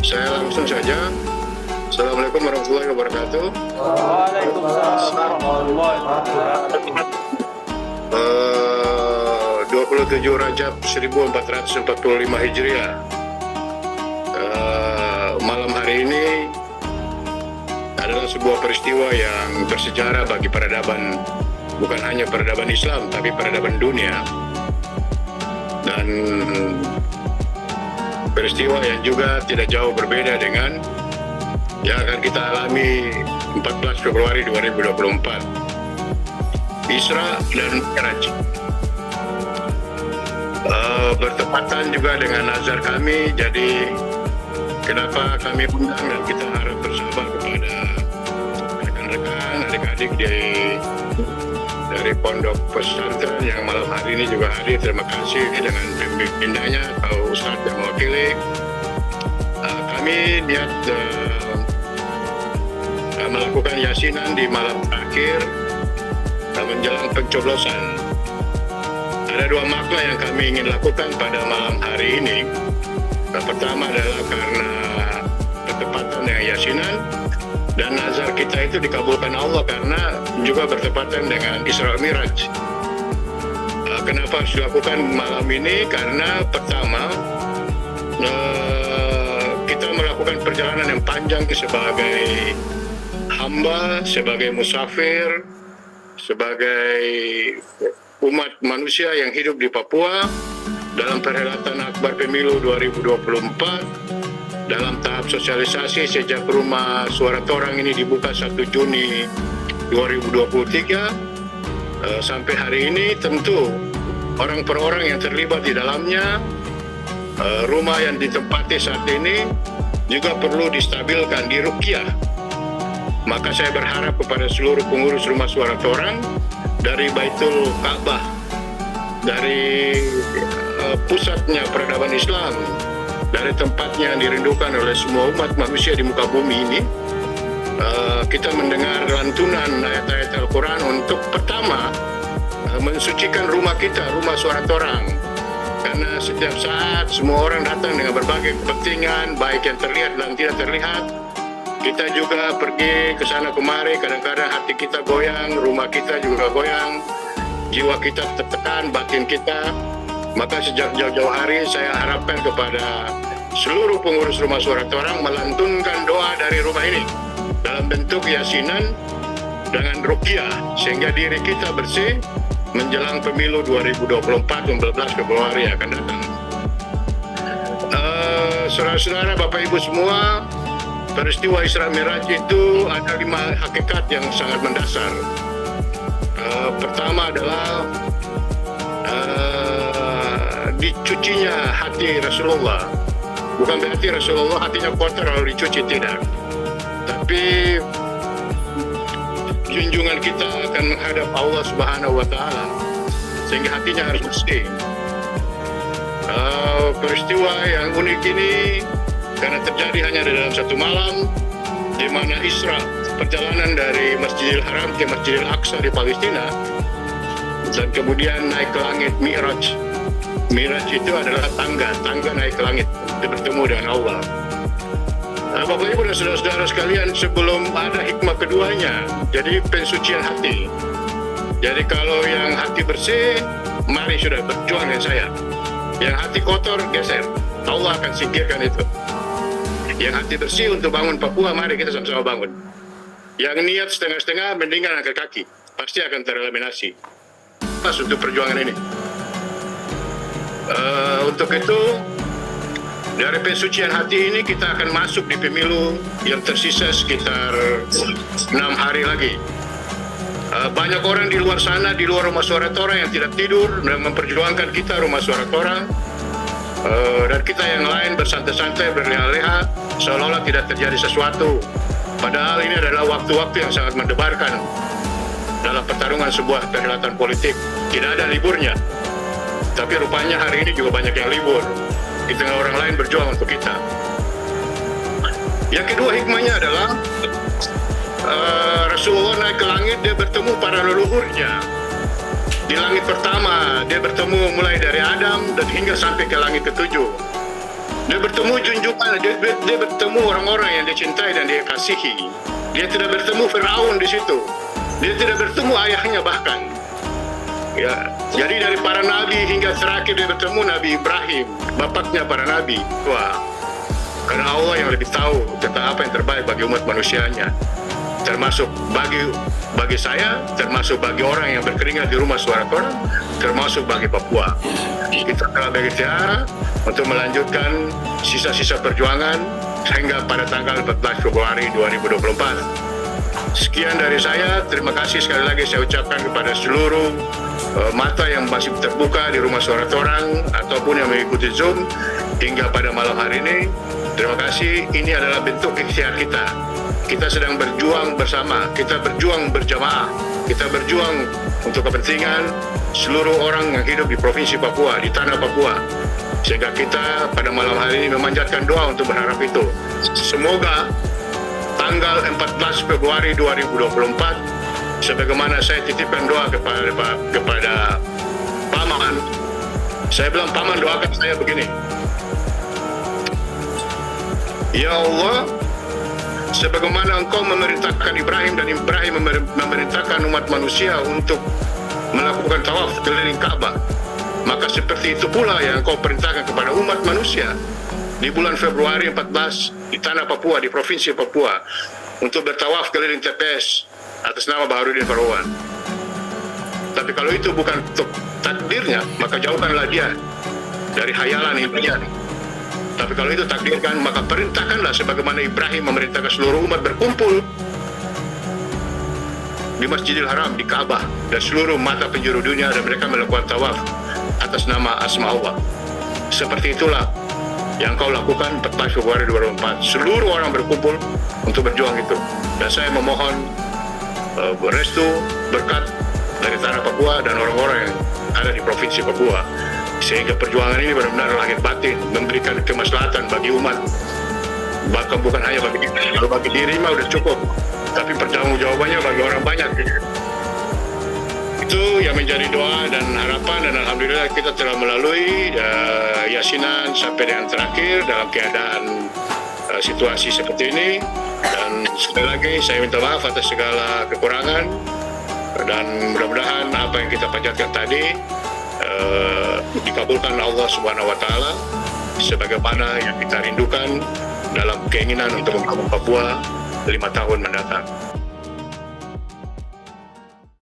Saya langsung saja. Assalamualaikum warahmatullahi wabarakatuh. Waalaikumsalam warahmatullahi wabarakatuh. 27 Rajab 1445 Hijriah. Malam hari ini adalah sebuah peristiwa yang bersejarah bagi peradaban, bukan hanya peradaban Islam, tapi peradaban dunia. Dan peristiwa yang juga tidak jauh berbeda dengan yang akan kita alami 14 Februari 2024, Isra dan Mi'raj. Bertepatan juga dengan nazar kami, jadi kenapa kami undang dan kita harap bersabar kepada rekan-rekan, adik-adik dari pondok pesantren yang malam hari ini juga hadir. Terima kasih dengan pemimpinannya atau Ustadz yang mewakili. Kami niat melakukan yasinan di malam terakhir menjelang pencoblosan. Ada dua makna yang kami ingin lakukan pada malam hari ini. Pertama adalah karena bertepatan dengan yasinan, dan nazar kita itu dikabulkan Allah karena juga bertepatan dengan Isra Mi'raj. Kenapa harus dilakukan malam ini? Karena pertama, kita melakukan perjalanan yang panjang sebagai hamba, sebagai musafir, sebagai umat manusia yang hidup di Papua dalam perhelatan Akbar Pemilu 2024, dalam tahap sosialisasi sejak rumah suara Torang ini dibuka 1 Juni 2023 sampai hari ini. Tentu orang per orang yang terlibat di dalamnya, rumah yang ditempati saat ini juga perlu distabilkan, diruqyah. Maka saya berharap kepada seluruh pengurus rumah suara Torang, dari Baitul Ka'bah, dari pusatnya peradaban Islam, dari tempatnya yang dirindukan oleh semua umat manusia di muka bumi ini, kita mendengar lantunan ayat-ayat Al-Quran untuk pertama mensucikan rumah kita, rumah suara Torang. Karena setiap saat semua orang datang dengan berbagai kepentingan, baik yang terlihat dan tidak terlihat. Kita juga pergi ke sana kemari, kadang-kadang hati kita goyang, rumah kita juga goyang, jiwa kita tertekan, batin kita. Maka sejak jauh-jauh hari saya harapkan kepada seluruh pengurus rumah suara Torang melantunkan doa dari rumah ini dalam bentuk yasinan dengan ruqyah, sehingga diri kita bersih menjelang pemilu 2024 14 Februari akan datang. Saudara-saudara, Bapak Ibu semua, peristiwa Isra Mi'raj itu ada 5 hakikat yang sangat mendasar. Pertama adalah dicucinya hati Rasulullah. Bukan berarti Rasulullah hatinya kotor lalu dicuci, tidak. Tapi junjungan kita akan menghadap Allah Subhanahu wa Ta'ala, sehingga hatinya harus bersih. Peristiwa yang unik ini karena terjadi hanya dalam satu malam, di mana Isra, perjalanan dari Masjidil Haram ke Masjidil Aqsa di Palestina, dan kemudian naik ke langit. Mi'raj. Mi'raj itu adalah tangga naik ke langit, bertemu dengan Allah. Bapak Ibu dan saudara-saudara sekalian, sebelum ada hikmah keduanya, jadi pensucian hati. Jadi kalau yang hati bersih, mari sudah berjuang dengan saya. Yang hati kotor, geser. Allah akan singkirkan itu. Yang hati bersih untuk bangun Papua, mari kita sama-sama bangun. Yang niat setengah-setengah, mendingan angkat kaki. Pasti akan tereliminasi. Pas untuk perjuangan ini. Untuk itu, dari pensucian hati ini kita akan masuk di pemilu yang tersisa sekitar 6 hari lagi. Banyak orang di luar sana, di luar rumah suara Torang yang tidak tidur dan memperjuangkan kita rumah suara Torang. Dan kita yang lain bersantai-santai, berleha-leha, seolah-olah tidak terjadi sesuatu. Padahal ini adalah waktu-waktu yang sangat mendebarkan dalam pertarungan sebuah perhelatan politik. Tidak ada liburnya. Tapi rupanya hari ini juga banyak yang libur. Di tengah orang lain berjuang untuk kita. Yang kedua hikmahnya adalah Rasulullah naik ke langit, dia bertemu para leluhurnya. Di langit pertama, dia bertemu mulai dari Adam dan hingga sampai ke langit ketujuh. Dia bertemu junjungan, dia bertemu orang-orang yang dia cintai dan dia kasihi. Dia tidak bertemu Firaun di situ. Dia tidak bertemu ayahnya bahkan. Ya, jadi dari para nabi hingga terakhir dia bertemu Nabi Ibrahim, bapaknya para nabi. Wah, karena Allah yang lebih tahu tentang apa yang terbaik bagi umat manusianya. Termasuk bagi saya, termasuk bagi orang yang berkeringat di rumah suara orang, termasuk bagi Papua. Kita telah berikhtiar untuk melanjutkan sisa-sisa perjuangan hingga pada tanggal 14 Februari 2024. Sekian dari saya, terima kasih sekali lagi saya ucapkan kepada seluruh mata yang masih terbuka di rumah suara orang ataupun yang mengikuti Zoom hingga pada malam hari ini. Terima kasih, ini adalah bentuk ikhtiar kita. Kita sedang berjuang bersama, kita berjuang berjamaah, kita berjuang untuk kepentingan seluruh orang yang hidup di Provinsi Papua, di tanah Papua. Sehingga kita pada malam hari ini memanjatkan doa untuk berharap itu. Semoga tanggal 14 Februari 2024, sebagaimana saya titipkan doa kepada Paman. Saya bilang, Paman doakan saya begini. Ya Allah, sebagaimana Engkau memerintahkan Ibrahim dan Ibrahim memerintahkan umat manusia untuk melakukan tawaf keliling Ka'bah, maka seperti itu pula yang Engkau perintahkan kepada umat manusia di bulan Februari 14 di tanah Papua, di Provinsi Papua, untuk bertawaf keliling TPS atas nama Baharudin Farwan. Tapi kalau itu bukan untuk takdirnya, maka jauhkanlah dia dari hayalan impian. Tapi kalau itu takdirkan, maka perintahkanlah sebagaimana Ibrahim memerintahkan seluruh umat berkumpul di Masjidil Haram, di Ka'bah, dan seluruh mata penjuru dunia, dan mereka melakukan tawaf atas nama Asma Allah. Seperti itulah yang kau lakukan 14 Februari 2024. Seluruh orang berkumpul untuk berjuang itu. Dan saya memohon restu, berkat dari tanah Papua dan orang-orang yang ada di Provinsi Papua, sehingga perjuangan ini benar-benar lahir batin, memberikan kemaslahatan bagi umat. Bahkan bukan hanya bagi diri, kalau bagi diri mah udah cukup, tapi pertanggungjawabannya bagi orang banyak. Itu yang menjadi doa dan harapan, dan alhamdulillah kita telah melalui yasinan sampai dengan terakhir dalam keadaan situasi seperti ini. Dan sekali lagi saya minta maaf atas segala kekurangan, dan mudah-mudahan apa yang kita panjatkan tadi dikabulkan Allah Subhanahu wa Ta'ala sebagaimana yang kita rindukan dalam keinginan untuk membangun Papua 5 tahun mendatang.